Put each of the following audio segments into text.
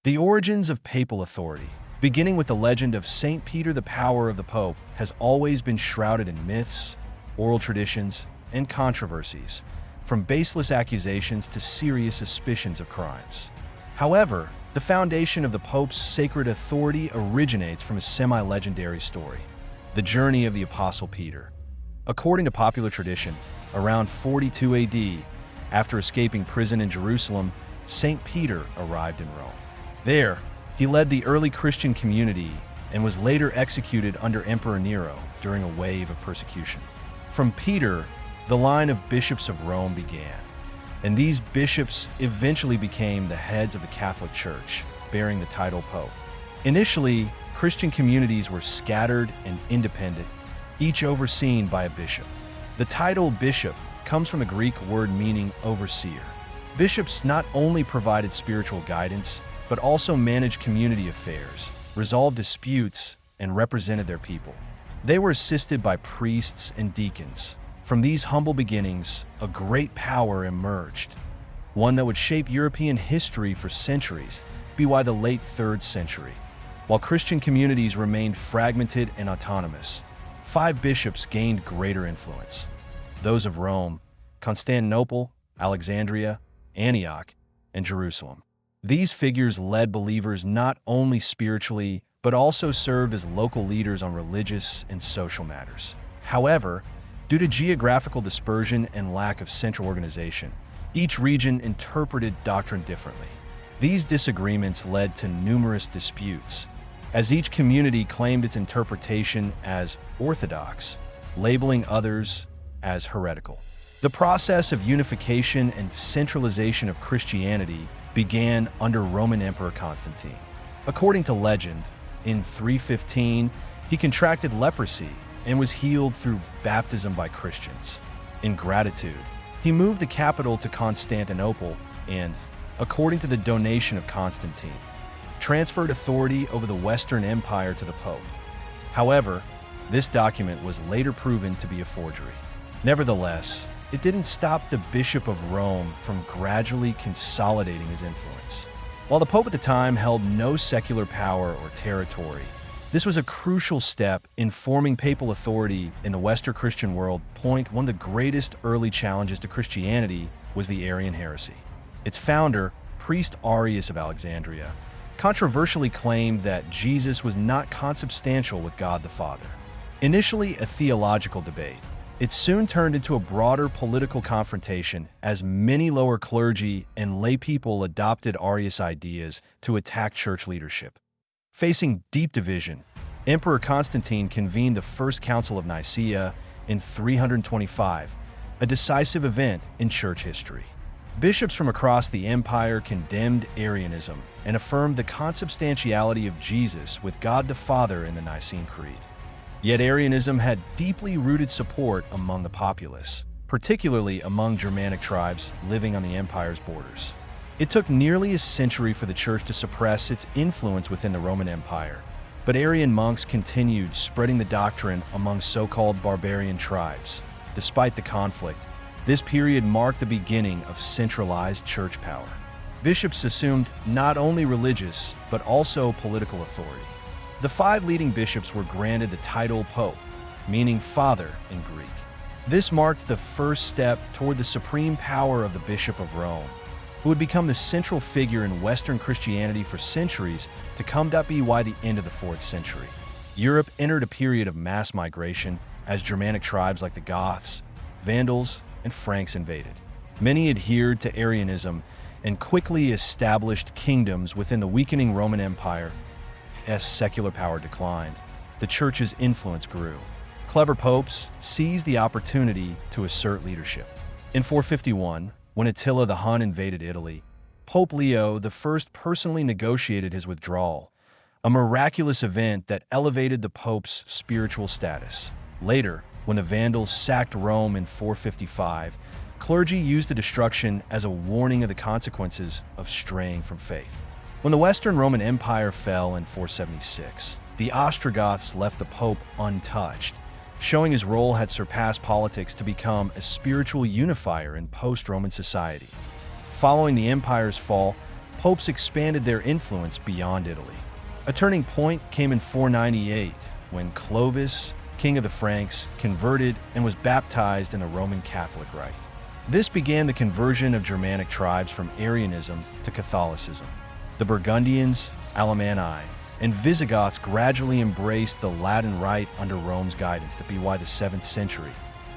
The origins of papal authority, beginning with the legend of St. Peter, the power of the Pope, has always been shrouded in myths, oral traditions, and controversies, from baseless accusations to serious suspicions of crimes. However, the foundation of the Pope's sacred authority originates from a semi-legendary story, the journey of the Apostle Peter. According to popular tradition, around 42 AD, after escaping prison in Jerusalem, St. Peter arrived in Rome. There, he led the early Christian community and was later executed under Emperor Nero during a wave of persecution. From Peter, the line of bishops of Rome began, and these bishops eventually became the heads of the Catholic Church, bearing the title Pope. Initially, Christian communities were scattered and independent, each overseen by a bishop. The title bishop comes from the Greek word meaning overseer. Bishops not only provided spiritual guidance, but also managed community affairs, resolved disputes, and represented their people. They were assisted by priests and deacons. From these humble beginnings, a great power emerged, one that would shape European history for centuries, by the late 3rd century. While Christian communities remained fragmented and autonomous, 5 bishops gained greater influence. Those of Rome, Constantinople, Alexandria, Antioch, and Jerusalem. These figures led believers not only spiritually, but also served as local leaders on religious and social matters. However, due to geographical dispersion and lack of central organization, each region interpreted doctrine differently. These disagreements led to numerous disputes, as each community claimed its interpretation as orthodox, labeling others as heretical. The process of unification and centralization of Christianity began under Roman Emperor Constantine. According to legend, in 315, he contracted leprosy and was healed through baptism by Christians. In gratitude, he moved the capital to Constantinople and, according to the donation of Constantine, transferred authority over the Western Empire to the Pope. However, this document was later proven to be a forgery. Nevertheless, it didn't stop the Bishop of Rome from gradually consolidating his influence. While the Pope at the time held no secular power or territory, this was a crucial step in forming papal authority in the Western Christian world. One of the greatest early challenges to Christianity was the Arian heresy. Its founder, priest Arius of Alexandria, controversially claimed that Jesus was not consubstantial with God the Father. Initially a theological debate, it soon turned into a broader political confrontation as many lower clergy and lay people adopted Arius ideas to attack church leadership. Facing deep division, Emperor Constantine convened the First Council of Nicaea in 325, a decisive event in church history. Bishops from across the empire condemned Arianism and affirmed the consubstantiality of Jesus with God the Father in the Nicene Creed. Yet Arianism had deeply rooted support among the populace, particularly among Germanic tribes living on the empire's borders. It took nearly a century for the Church to suppress its influence within the Roman Empire, but Arian monks continued spreading the doctrine among so-called barbarian tribes. Despite the conflict, this period marked the beginning of centralized church power. Bishops assumed not only religious, but also political authority. The 5 leading bishops were granted the title Pope, meaning Father in Greek. This marked the first step toward the supreme power of the Bishop of Rome, who would become the central figure in Western Christianity for centuries to come to be by the end of the 4th century. Europe entered a period of mass migration as Germanic tribes like the Goths, Vandals, and Franks invaded. Many adhered to Arianism and quickly established kingdoms within the weakening Roman Empire. As secular power declined, the Church's influence grew. Clever popes seized the opportunity to assert leadership. In 451, when Attila the Hun invaded Italy, Pope Leo I personally negotiated his withdrawal, a miraculous event that elevated the Pope's spiritual status. Later, when the Vandals sacked Rome in 455, clergy used the destruction as a warning of the consequences of straying from faith. When the Western Roman Empire fell in 476, the Ostrogoths left the Pope untouched, showing his role had surpassed politics to become a spiritual unifier in post-Roman society. Following the empire's fall, popes expanded their influence beyond Italy. A turning point came in 498, when Clovis, king of the Franks, converted and was baptized in the Roman Catholic rite. This began the conversion of Germanic tribes from Arianism to Catholicism. The Burgundians, Alemanni, and Visigoths gradually embraced the Latin Rite under Rome's guidance. By the 7th century,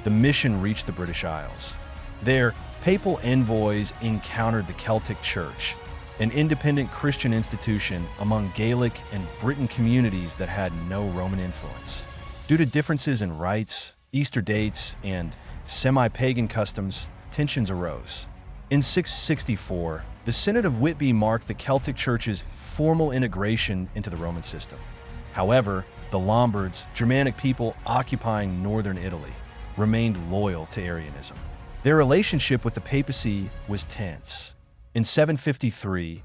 the mission reached the British Isles. There, papal envoys encountered the Celtic Church, an independent Christian institution among Gaelic and Briton communities that had no Roman influence. Due to differences in rites, Easter dates, and semi-pagan customs, tensions arose. In 664, the Synod of Whitby marked the Celtic Church's formal integration into the Roman system. However, the Lombards, Germanic people occupying northern Italy, remained loyal to Arianism. Their relationship with the papacy was tense. In 753,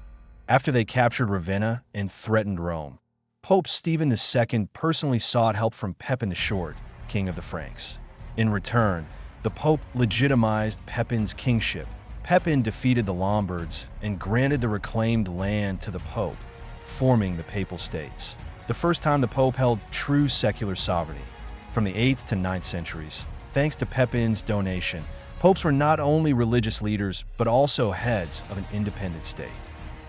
after they captured Ravenna and threatened Rome, Pope Stephen II personally sought help from Pepin the Short, king of the Franks. In return, the Pope legitimized Pepin's kingship. Pepin defeated the Lombards and granted the reclaimed land to the Pope, forming the Papal States, the first time the Pope held true secular sovereignty. From the 8th to 9th centuries, thanks to Pepin's donation, popes were not only religious leaders, but also heads of an independent state.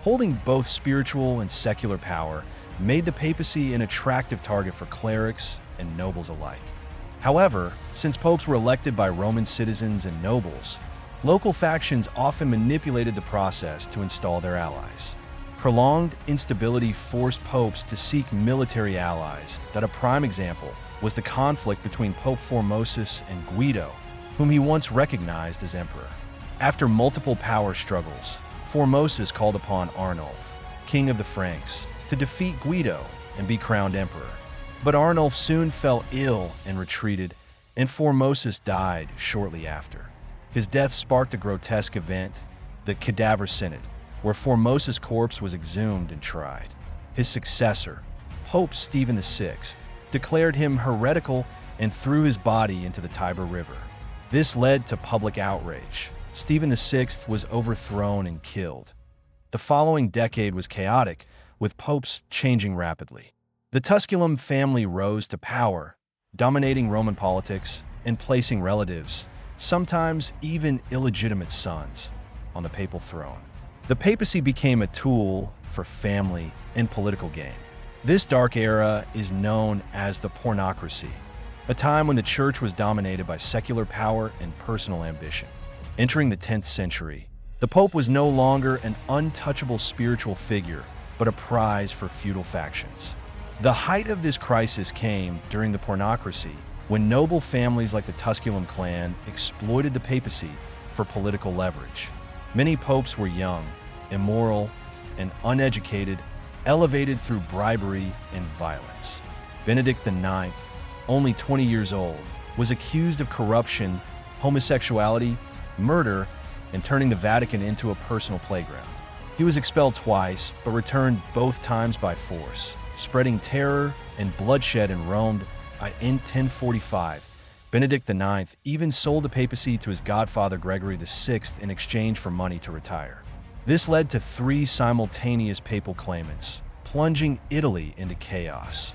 Holding both spiritual and secular power made the papacy an attractive target for clerics and nobles alike. However, since popes were elected by Roman citizens and nobles, local factions often manipulated the process to install their allies. Prolonged instability forced popes to seek military allies. A prime example was the conflict between Pope Formosus and Guido, whom he once recognized as emperor. After multiple power struggles, Formosus called upon Arnulf, king of the Franks, to defeat Guido and be crowned emperor. But Arnulf soon fell ill and retreated, and Formosus died shortly after. His death sparked a grotesque event, the Cadaver Synod, where Formosus' corpse was exhumed and tried. His successor, Pope Stephen VI, declared him heretical and threw his body into the Tiber River. This led to public outrage. Stephen VI was overthrown and killed. The following decade was chaotic, with popes changing rapidly. The Tusculum family rose to power, dominating Roman politics and placing relatives, sometimes even illegitimate sons, on the papal throne. The papacy became a tool for family and political gain. This dark era is known as the pornocracy, a time when the church was dominated by secular power and personal ambition. Entering the 10th century, the pope was no longer an untouchable spiritual figure, but a prize for feudal factions. The height of this crisis came during the pornocracy, when noble families like the Tusculum clan exploited the papacy for political leverage. Many popes were young, immoral, and uneducated, elevated through bribery and violence. Benedict IX, only 20 years old, was accused of corruption, homosexuality, murder, and turning the Vatican into a personal playground. He was expelled twice, but returned both times by force, spreading terror and bloodshed in Rome. In 1045, Benedict IX even sold the papacy to his godfather Gregory VI in exchange for money to retire. This led to 3 simultaneous papal claimants, plunging Italy into chaos.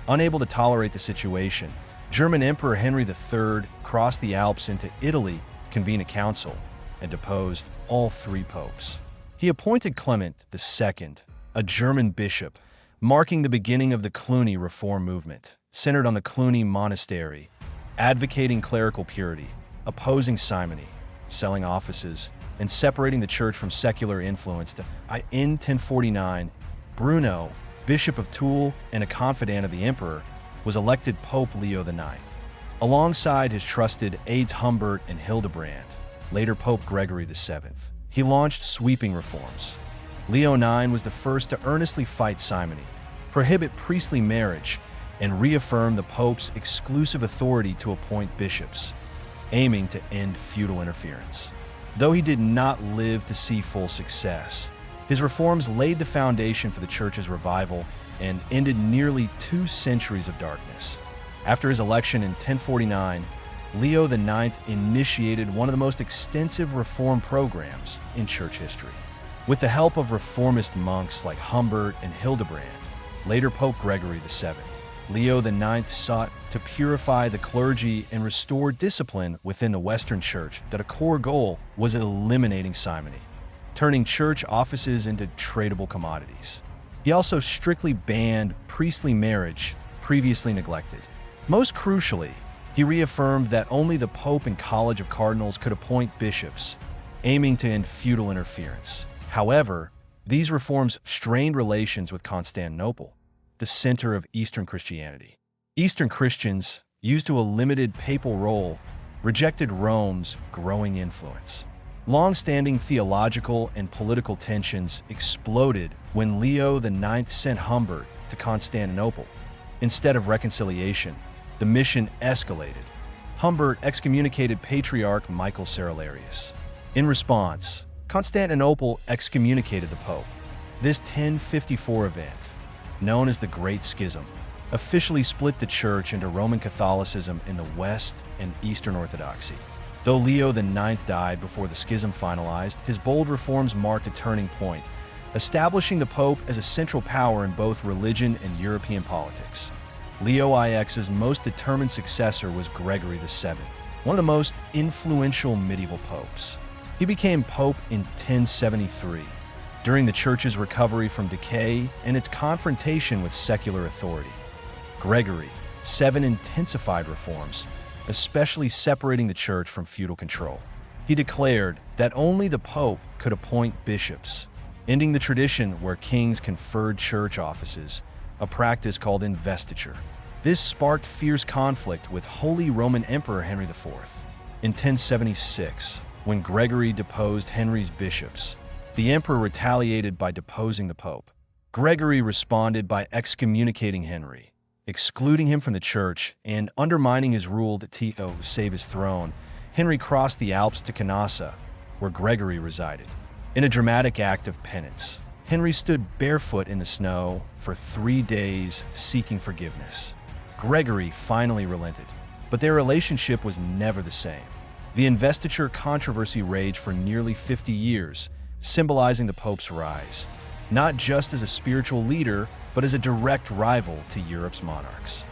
Unable to tolerate the situation, German Emperor Henry III crossed the Alps into Italy, convened a council, and deposed all 3 popes. He appointed Clement II, a German bishop, marking the beginning of the Cluny reform movement, centered on the Cluny monastery, advocating clerical purity, opposing simony, selling offices, and separating the church from secular influence. In 1049, Bruno, Bishop of Toul and a confidant of the emperor, was elected Pope Leo IX. Alongside his trusted aides Humbert and Hildebrand, later Pope Gregory VII, he launched sweeping reforms. Leo IX was the first to earnestly fight simony, prohibit priestly marriage, and reaffirm the Pope's exclusive authority to appoint bishops, aiming to end feudal interference. Though he did not live to see full success, his reforms laid the foundation for the Church's revival and ended nearly 2 centuries of darkness. After his election in 1049, Leo IX initiated one of the most extensive reform programs in church history. With the help of reformist monks like Humbert and Hildebrand, later Pope Gregory VII, Leo IX sought to purify the clergy and restore discipline within the Western Church. That a core goal was eliminating simony, turning church offices into tradable commodities. He also strictly banned priestly marriage, previously neglected. Most crucially, he reaffirmed that only the Pope and College of Cardinals could appoint bishops, aiming to end feudal interference. However, these reforms strained relations with Constantinople, the center of Eastern Christianity. Eastern Christians, used to a limited papal role, rejected Rome's growing influence. Long-standing theological and political tensions exploded when Leo IX sent Humbert to Constantinople. Instead of reconciliation, the mission escalated. Humbert excommunicated Patriarch Michael Cerularius. In response, Constantinople excommunicated the Pope. This 1054 event, known as the Great Schism, officially split the Church into Roman Catholicism in the West and Eastern Orthodoxy. Though Leo IX died before the schism finalized, his bold reforms marked a turning point, establishing the Pope as a central power in both religion and European politics. Leo IX's most determined successor was Gregory VII, one of the most influential medieval popes. He became pope in 1073, during the Church's recovery from decay and its confrontation with secular authority. Gregory VII intensified reforms, especially separating the Church from feudal control. He declared that only the Pope could appoint bishops, ending the tradition where kings conferred church offices, a practice called investiture. This sparked fierce conflict with Holy Roman Emperor Henry IV. In 1076, when Gregory deposed Henry's bishops, the emperor retaliated by deposing the Pope. Gregory responded by excommunicating Henry, excluding him from the Church and undermining his rule to save his throne. Henry crossed the Alps to Canossa, where Gregory resided. In a dramatic act of penance, Henry stood barefoot in the snow for 3 days, seeking forgiveness. Gregory finally relented, but their relationship was never the same. The investiture controversy raged for nearly 50 years, symbolizing the Pope's rise, not just as a spiritual leader, but as a direct rival to Europe's monarchs.